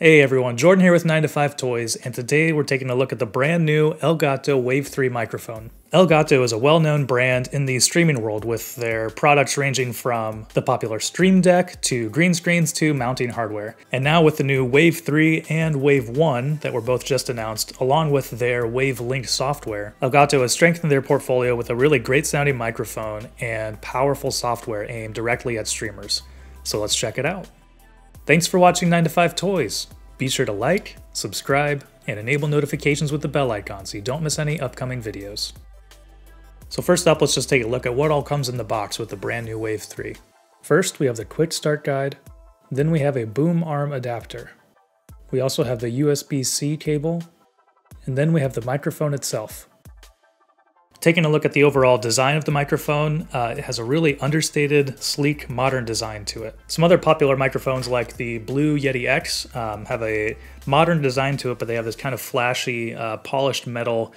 Hey everyone, Jordan here with 9 to 5 Toys, and today we're taking a look at the brand new Elgato Wave 3 microphone. Elgato is a well-known brand in the streaming world with their products ranging from the popular Stream Deck to green screens to mounting hardware. And now with the new Wave 3 and Wave 1 that were both just announced, along with their Wavelink software, Elgato has strengthened their portfolio with a really great sounding microphone and powerful software aimed directly at streamers. So let's check it out. Thanks for watching 9 to 5 Toys. Be sure to like, subscribe, and enable notifications with the bell icon so you don't miss any upcoming videos. So first up, let's just take a look at what all comes in the box with the brand new Wave 3. First, we have the quick start guide. Then we have a boom arm adapter. We also have the USB-C cable. And then we have the microphone itself. Taking a look at the overall design of the microphone, it has a really understated, sleek, modern design to it. Some other popular microphones like the Blue Yeti X have a modern design to it, but they have this kind of flashy, polished metal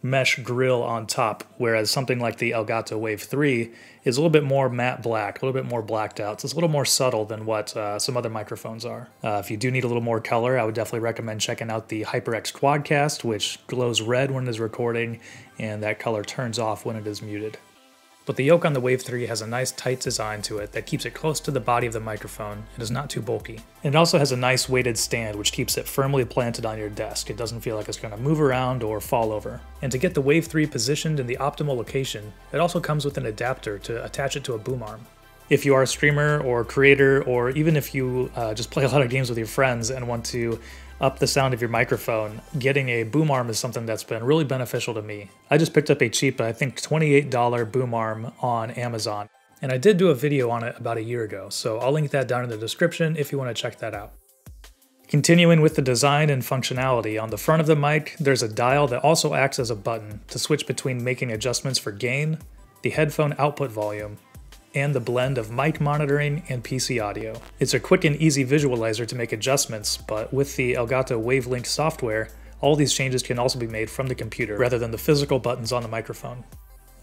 mesh grille on top, whereas something like the Elgato Wave 3 is a little bit more matte black, a little bit more blacked out. So it's a little more subtle than what some other microphones are. If you do need a little more color, I would definitely recommend checking out the HyperX Quadcast, which glows red when it is recording, and that color turns off when it is muted. But the yoke on the Wave 3 has a nice tight design to it that keeps it close to the body of the microphone and is not too bulky. And it also has a nice weighted stand which keeps it firmly planted on your desk. It doesn't feel like it's going to move around or fall over. And to get the Wave 3 positioned in the optimal location, it also comes with an adapter to attach it to a boom arm. If you are a streamer or creator, or even if you just play a lot of games with your friends and want to up the sound of your microphone, getting a boom arm is something that's been really beneficial to me. I just picked up a cheap, I think $28 boom arm on Amazon, and I did do a video on it about a year ago, so I'll link that down in the description if you want to check that out. Continuing with the design and functionality, on the front of the mic, there's a dial that also acts as a button to switch between making adjustments for gain, the headphone output volume, and the blend of mic monitoring and PC audio. It's a quick and easy visualizer to make adjustments, but with the Elgato Wavelink software, all these changes can also be made from the computer rather than the physical buttons on the microphone.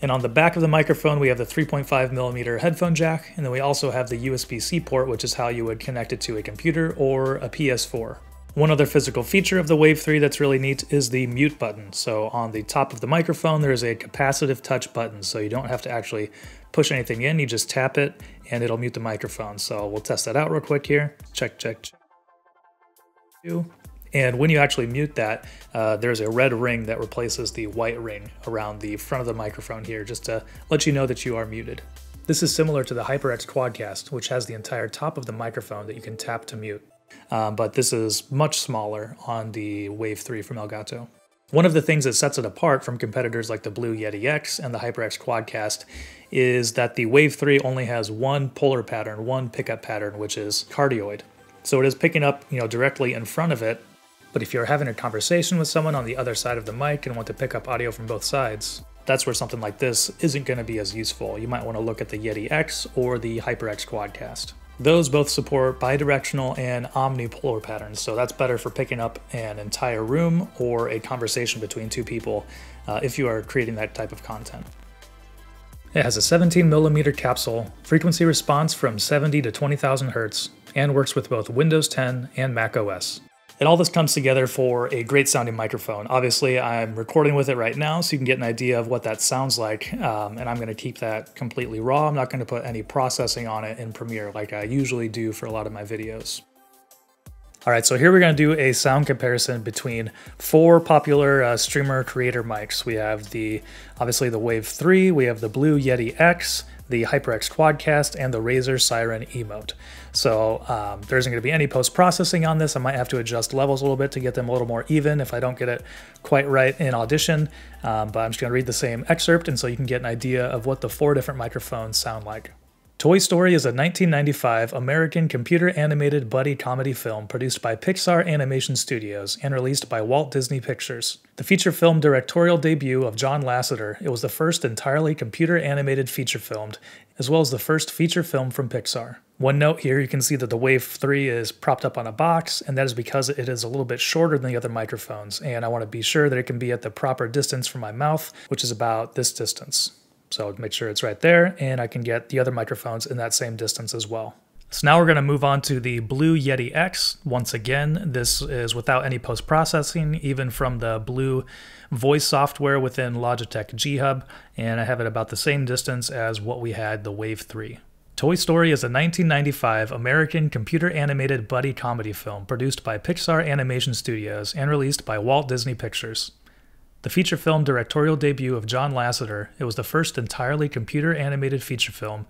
And on the back of the microphone, we have the 3.5mm headphone jack, and then we also have the USB-C port, which is how you would connect it to a computer or a PS4. One other physical feature of the Wave 3 that's really neat is the mute button. So on the top of the microphone, there's a capacitive touch button, so you don't have to actually push anything in, you just tap it and it'll mute the microphone. So we'll test that out real quick here. Check, check, check. And when you actually mute that, there's a red ring that replaces the white ring around the front of the microphone here, just to let you know that you are muted. This is similar to the HyperX Quadcast, which has the entire top of the microphone that you can tap to mute. But this is much smaller on the Wave 3 from Elgato. One of the things that sets it apart from competitors like the Blue Yeti X and the HyperX Quadcast is that the Wave 3 only has one polar pattern, one pickup pattern, which is cardioid. So it is picking up, directly in front of it, but if you're having a conversation with someone on the other side of the mic and want to pick up audio from both sides, that's where something like this isn't going to be as useful. You might want to look at the Yeti X or the HyperX Quadcast. Those both support bidirectional and omnipolar patterns, so that's better for picking up an entire room or a conversation between two people if you are creating that type of content. It has a 17mm capsule, frequency response from 70 to 20,000 Hz, and works with both Windows 10 and Mac OS. And all this comes together for a great sounding microphone. Obviously, I'm recording with it right now, so you can get an idea of what that sounds like, and I'm going to keep that completely raw. I'm not going to put any processing on it in Premiere like I usually do for a lot of my videos. Alright, so here we're going to do a sound comparison between four popular streamer creator mics. We have obviously the Wave 3, we have the Blue Yeti X, the HyperX Quadcast, and the Razer Siren Emote. So there isn't going to be any post-processing on this. I might have to adjust levels a little bit to get them a little more even if I don't get it quite right in Audition, but I'm just going to read the same excerpt, and so you can get an idea of what the four different microphones sound like. Toy Story is a 1995 American computer-animated buddy comedy film produced by Pixar Animation Studios and released by Walt Disney Pictures. The feature film directorial debut of John Lasseter, it was the first entirely computer-animated feature film, as well as the first feature film from Pixar. One note here, you can see that the Wave 3 is propped up on a box, and that is because it is a little bit shorter than the other microphones, and I want to be sure that it can be at the proper distance from my mouth, which is about this distance. So make sure it's right there, and I can get the other microphones in that same distance as well. So now we're going to move on to the Blue Yeti X. Once again, this is without any post-processing, even from the Blue voice software within Logitech G Hub, and I have it about the same distance as what we had the Wave 3. Toy Story is a 1995 American computer-animated buddy comedy film produced by Pixar Animation Studios and released by Walt Disney Pictures. The feature film directorial debut of John Lasseter, it was the first entirely computer-animated feature film,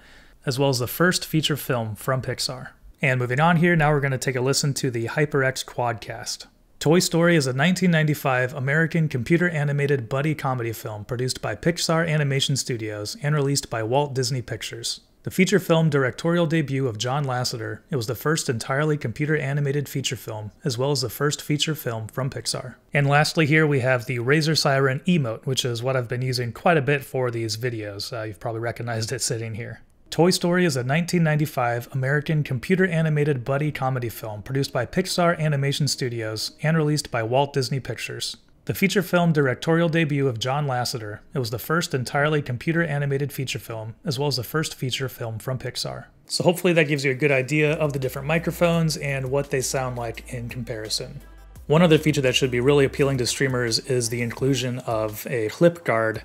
as well as the first feature film from Pixar. And moving on here, now we're going to take a listen to the HyperX Quadcast. Toy Story is a 1995 American computer-animated buddy comedy film produced by Pixar Animation Studios and released by Walt Disney Pictures. The feature film directorial debut of John Lasseter, it was the first entirely computer-animated feature film, as well as the first feature film from Pixar. And lastly here we have the Razor Siren emote, which is what I've been using quite a bit for these videos. You've probably recognized it sitting here. Toy Story is a 1995 American computer-animated buddy comedy film produced by Pixar Animation Studios and released by Walt Disney Pictures. The feature film directorial debut of John Lasseter, it was the first entirely computer-animated feature film, as well as the first feature film from Pixar. So hopefully that gives you a good idea of the different microphones and what they sound like in comparison. One other feature that should be really appealing to streamers is the inclusion of a clip guard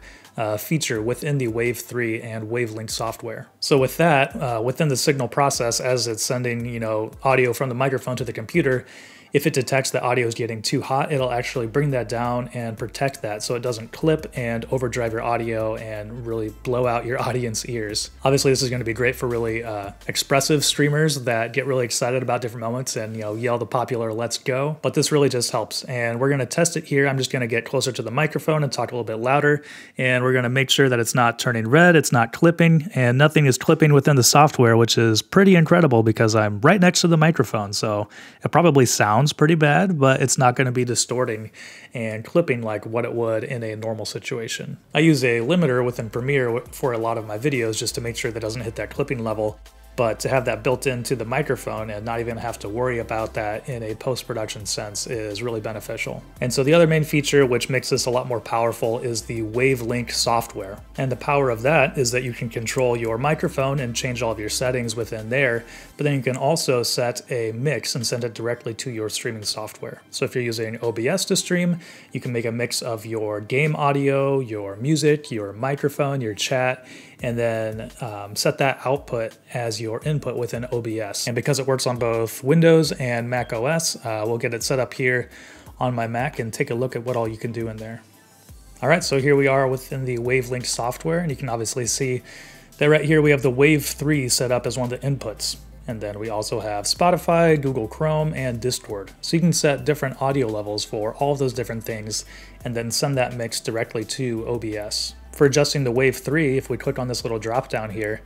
feature within the Wave 3 and Wavelink software. So with that, within the signal process, as it's sending, audio from the microphone to the computer, if it detects that audio is getting too hot, it'll actually bring that down and protect that so it doesn't clip and overdrive your audio and really blow out your audience ears. Obviously, this is going to be great for really expressive streamers that get really excited about different moments and yell the popular "let's go." But this really just helps, and we're going to test it here. I'm just going to get closer to the microphone and talk a little bit louder, and we're going to make sure that it's not turning red, it's not clipping, and nothing is clipping within the software, which is pretty incredible because I'm right next to the microphone, so it probably sounds pretty bad, but it's not going to be distorting and clipping like what it would in a normal situation. I use a limiter within Premiere for a lot of my videos just to make sure that it doesn't hit that clipping level. But to have that built into the microphone and not even have to worry about that in a post-production sense is really beneficial. And so the other main feature which makes this a lot more powerful is the Wavelink software. And the power of that is that you can control your microphone and change all of your settings within there, but then you can also set a mix and send it directly to your streaming software. So if you're using OBS to stream, you can make a mix of your game audio, your music, your microphone, your chat, and then set that output as your input within OBS. And because it works on both Windows and Mac OS, we'll get it set up here on my Mac and take a look at what all you can do in there. All right, so here we are within the Wavelink software, and you can obviously see that right here we have the Wave 3 set up as one of the inputs. And then we also have Spotify, Google Chrome, and Discord. So you can set different audio levels for all of those different things and then send that mix directly to OBS. For adjusting the Wave 3, if we click on this little drop down here,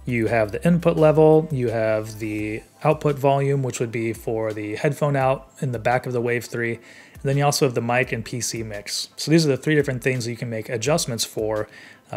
you have the input level, you have the output volume, which would be for the headphone out in the back of the Wave 3, and then you also have the mic and PC mix. So these are the three different things that you can make adjustments for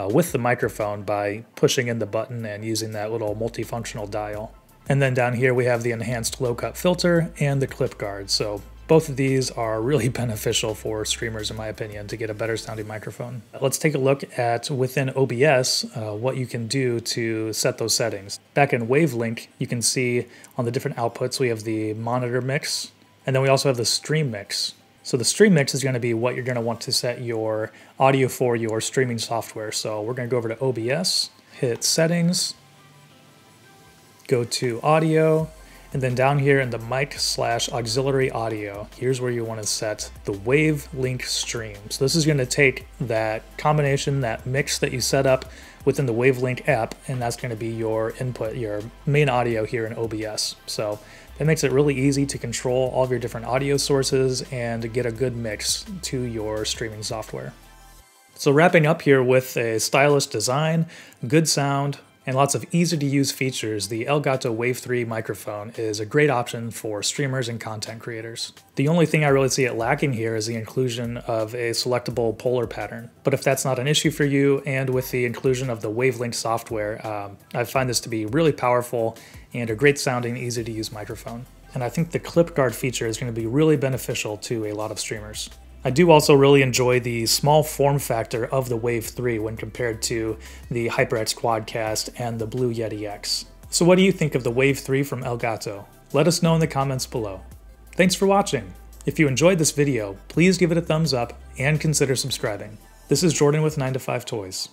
with the microphone by pushing in the button and using that little multifunctional dial. And then down here we have the enhanced low cut filter and the clip guard. So both of these are really beneficial for streamers, in my opinion, to get a better sounding microphone. Let's take a look at within OBS what you can do to set those settings. Back in Wavelink, you can see on the different outputs we have the monitor mix, and then we also have the stream mix. So the stream mix is going to be what you're going to want to set your audio for your streaming software. So we're going to go over to OBS, hit settings, go to audio, and then down here in the mic/auxiliary audio, here's where you want to set the Wavelink stream. So this is going to take that combination, that mix that you set up within the Wavelink app, and that's going to be your input, your main audio here in OBS. So that makes it really easy to control all of your different audio sources and get a good mix to your streaming software. So wrapping up here with a stylish design, good sound, and lots of easy-to-use features, the Elgato Wave 3 microphone is a great option for streamers and content creators. The only thing I really see it lacking here is the inclusion of a selectable polar pattern. But if that's not an issue for you, and with the inclusion of the Wavelink software, I find this to be really powerful and a great sounding, easy-to-use microphone. And I think the clip guard feature is going to be really beneficial to a lot of streamers. I do also really enjoy the small form factor of the Wave 3 when compared to the HyperX Quadcast and the Blue Yeti X. So what do you think of the Wave 3 from Elgato? Let us know in the comments below. Thanks for watching. If you enjoyed this video, please give it a thumbs up and consider subscribing. This is Jordan with 9to5 Toys.